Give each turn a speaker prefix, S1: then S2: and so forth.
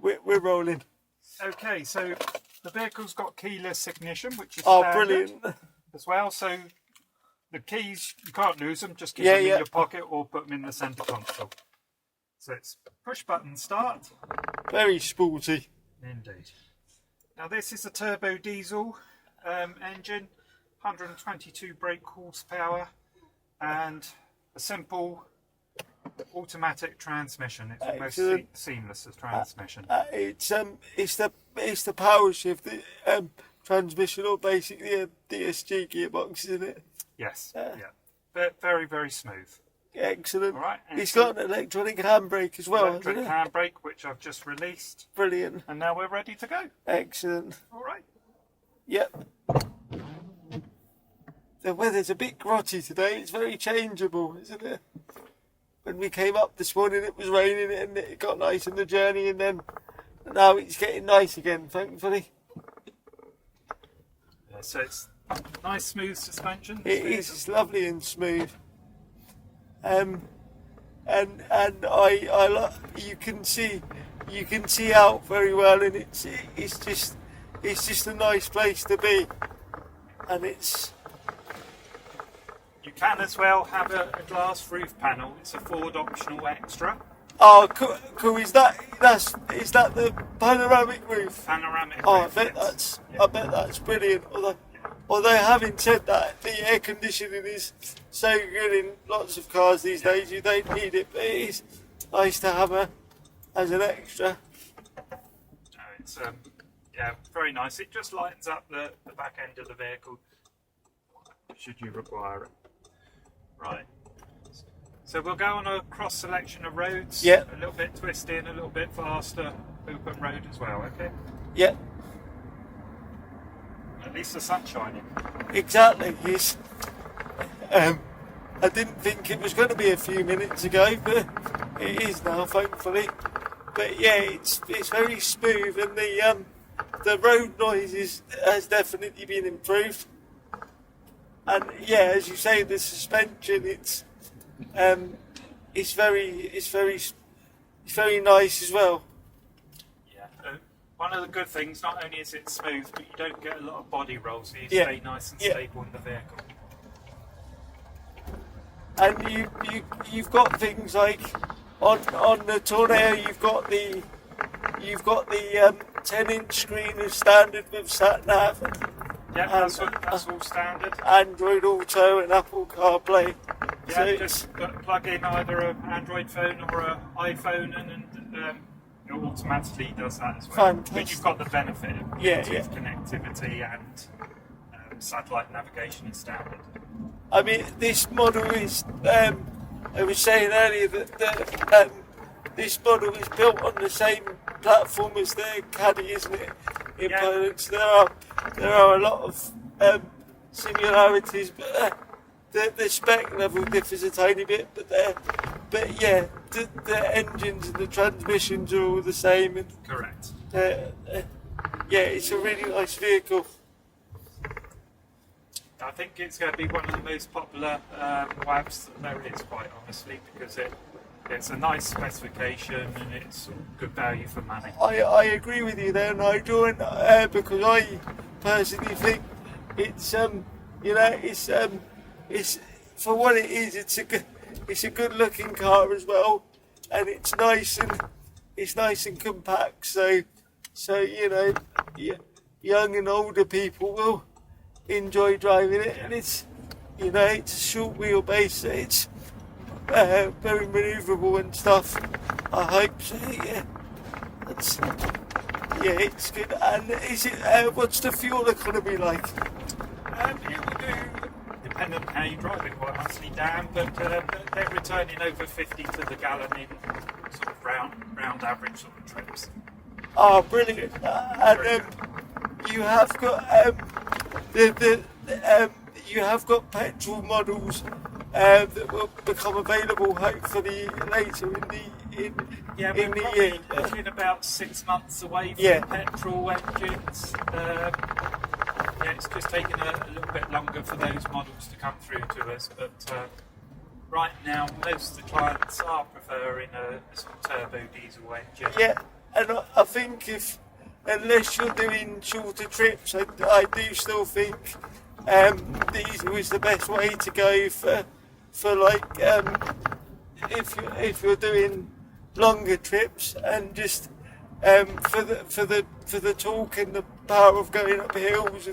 S1: we're rolling.
S2: Okay, so the vehicle's got keyless ignition, which is
S1: brilliant
S2: as well. So the keys, you can't lose them, just keep them in your pocket or put them in the centre console. So it's push button start.
S1: Very sporty.
S2: Indeed. Now this is a turbo diesel engine, 122 brake horsepower, and a simple automatic transmission. It's almost seamless as transmission.
S1: It's the power shift transmission, or basically a DSG gearbox, isn't it?
S2: Yes. Yeah. Very, very smooth.
S1: Excellent.
S2: All right.
S1: It's got an electronic handbrake as well.
S2: Electric handbrake, which I've just released.
S1: Brilliant.
S2: And now we're ready to go.
S1: Excellent.
S2: All right.
S1: Yep. The weather's a bit grotty today. It's very changeable, isn't it? When we came up this morning, it was raining and it got nice in the journey, and then now it's getting nice again, thankfully.
S2: Yeah, so it's nice, smooth suspension.
S1: It is. It's lovely and smooth. And I you can see out very well, and it's just a nice place to be, and it's.
S2: You can as well have a glass roof panel. It's a Ford optional extra.
S1: Oh, cool! Is that the panoramic roof?
S2: Panoramic roof.
S1: I bet that's brilliant. Although having said that, the air conditioning is so good in lots of cars these days. You don't need it, but it is nice to have as an extra.
S2: It's very nice. It just lightens up the back end of the vehicle, should you require it. Right. So we'll go on a cross selection of roads.
S1: Yeah.
S2: A little bit twisting, a little bit faster, open road as well. Okay.
S1: Yeah.
S2: At least the sun's shining.
S1: Exactly. Yes. I didn't think it was going to be a few minutes ago, but it is now, thankfully. But yeah, it's very smooth, and the road noise has definitely been improved. And yeah, as you say, the suspension it's very nice as well.
S2: Yeah. One of the good things, not only is it smooth, but you don't get a lot of body rolls, so you stay nice and stable in the vehicle.
S1: And you've got things like on the Tourneo, you've got the 10-inch screen as standard with sat nav.
S2: Yeah, that's all standard.
S1: Android Auto and Apple CarPlay.
S2: Yeah,
S1: so
S2: just plug in either an Android phone or an iPhone, and it automatically does that as well.
S1: Fantastic.
S2: But you've got the benefit of Bluetooth connectivity and satellite navigation is standard.
S1: I mean, this model is. I was saying earlier that this model is built on the same platform as the Caddy, isn't it? In pilots, there are a lot of similarities, but the spec level differs a tiny bit. But yeah, the engines and the transmissions are all the same. And,
S2: correct.
S1: Yeah, it's a really nice vehicle.
S2: I think it's going to be one of the most popular WAVs that there is, quite honestly, because it's a nice specification and it's good value for money.
S1: I agree with you there, Nigel, and because I personally think it's it's for what it is. It's a good looking car as well, and it's nice and compact. So young and older people will enjoy driving it, and it's a short wheelbase, so it's very manoeuvrable and stuff. I hope so. Yeah, it's good. And is it? What's the fuel economy like?
S2: It will do, depending on how you drive it, quite honestly, Dan. But they're returning over 50 to the gallon in sort of round average sort of trips.
S1: Oh, brilliant! And you have got you have got petrol models that will become available hopefully later in the year.
S2: Looking about 6 months away from petrol engines. It's just taken a little bit longer for those models to come through to us, but right now most of the clients are preferring a sort of turbo diesel engine.
S1: Yeah, I think unless you're doing shorter trips, I do still think diesel is the best way to go for like if you're doing longer trips, and just for the torque and the power of going up hills